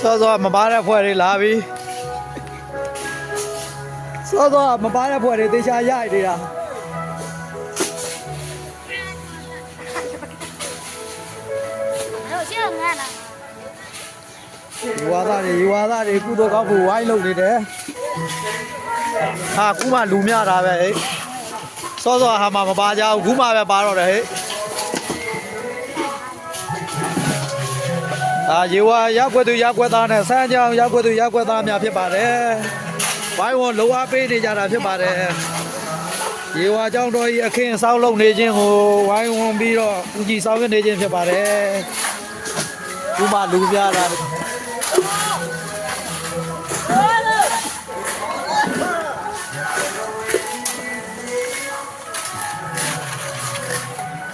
စောမပါတဲ့ဖွဲ့တွေလာပြီစောမပါတဲ့ဖွဲ့တွေတေချာရိုက်နေတာယူဝါသားတွေကုသိုလ်ကောက်ဖို့ဝိုင်းလုပ်နေတယ်ဟာခုမှလူများတာပဲဟဲ့စောဟာမှမပါကြဘူးခုမှပဲပါတော့တယ်ဟဲ့ရေဝါရောက်ွက်သူရောက်ွက်သားနဲ့စမ်းကြောင်ရောက်ွက်သူရောက်ွက်သားများဖြစ်ပါတယ်ဝိုင်းဝန်းလောအားပေးနေကြတာဖြစ်ပါတယ်ရေဝါကျောင်းတော်ကြီးအခင်းဆောက်လုပ်နေခြင်းကိုဝိုင်းဝန်းပြီးတော့ဦးကြီးဆောင်ရွက်နေခြင်းဖြစ်ပါတယ်ခုမှလူများတာ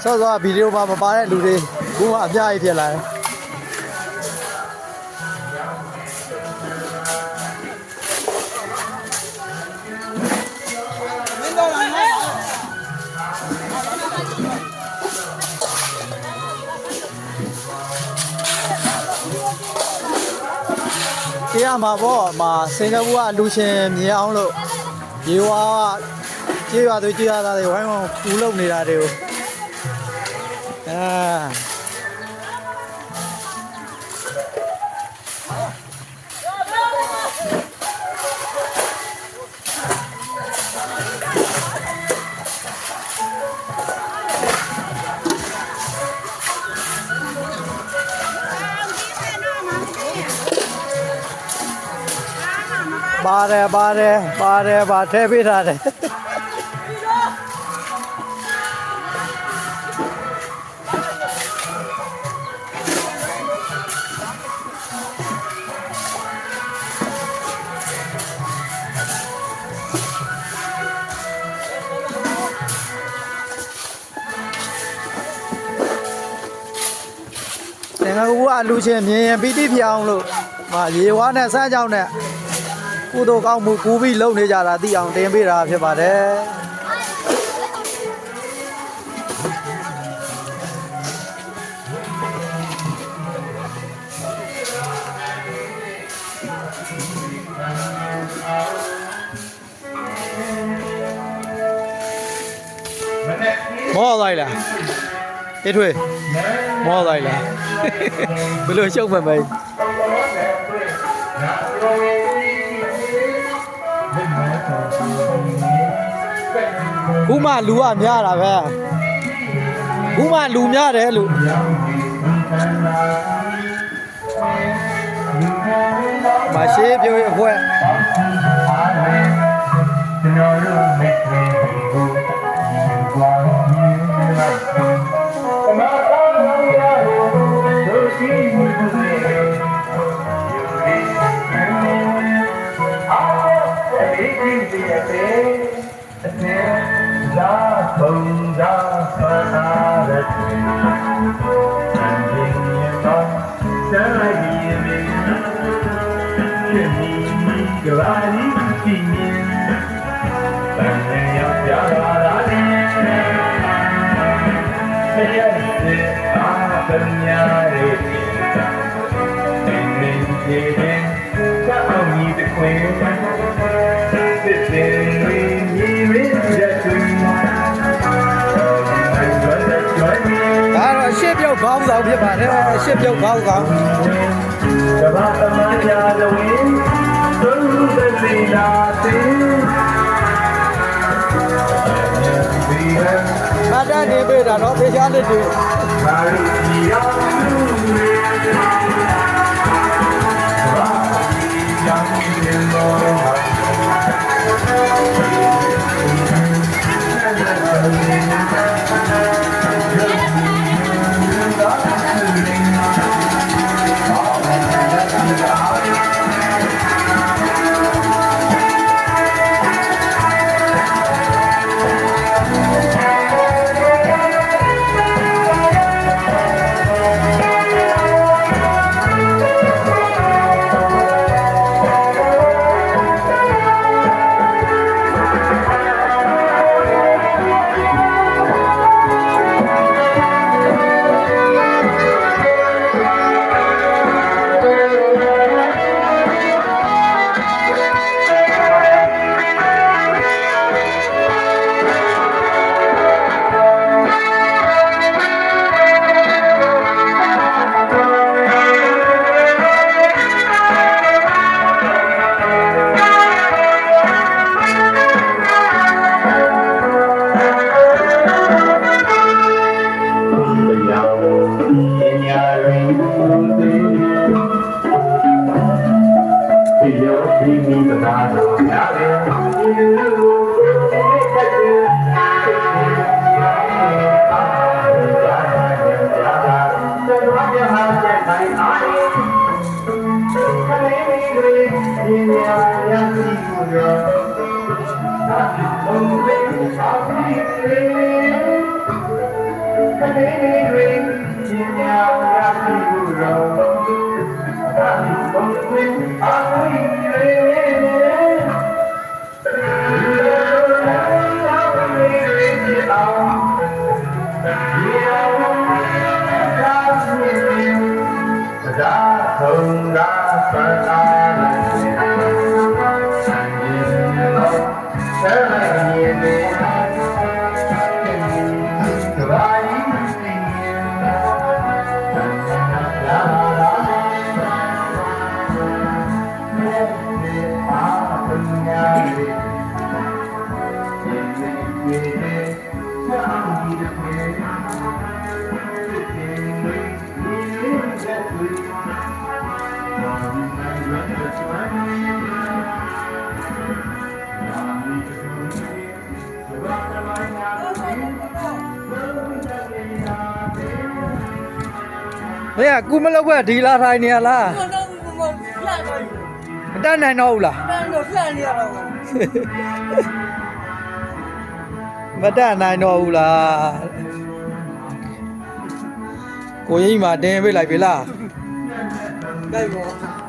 စောဗီဒီယိုမှာမပါတဲ့လူတွေခုမှအများကြီးဖြစ်လာတယ်တရားမှာပေါ့စင်ကာပူကအလူရှင်မြင်အောင်လို့ရေဝါကြေးရွာသူကြေးရွာသားတွေဝိုင်းဝန်းပူလုပ်နေတာတွေကိုပါတယ်ပါထဲပေးထားတယ်သင်္ကန်းကူကအလူချင်းမြင်ရင်ပီတိဖြစ်အောင်လို့ရေဝါနဲ့စမ်းကြောင်းနဲ့ကုသိုလ်ကောင်းမှုကူပြီးလုပ်နေကြတာသိအောင်တင်ပေးတာဖြစ်ပါတယ်မောလိုက်လားအေးထွေးမောလိုက်လားဘယ်လိုရှုပ်မှမလဲခုမှလူကများတာပဲခုမှလူများတယ်လို့မရှိပြောရဖွဲ့ရှစ်ပြုတ်ခေါင်းဆောင်ဖြစ်ပါတယ်ရှစ်ပြုတ်ခေါင်းဆောင်ကဘာတမညာလဝင်းသုသတိလာတိဘာတန်နေပြီတော့ဖေချားလေးတွေဘာလို့ဒီရောလူတွေဘာဒီရောင်နေ မင်းကကူမလောက်ပဲဒီလာထိုင်နေရလား တော့လှန်တော့ မတက်နိုင်တော့ဘူးလား လှန်တော့လှန်နေရတော့ မတက်နိုင်တော့ဘူးလားကိုကြီးမှတင်ပေးလိုက်ပြီလား ကြိုက်ပါ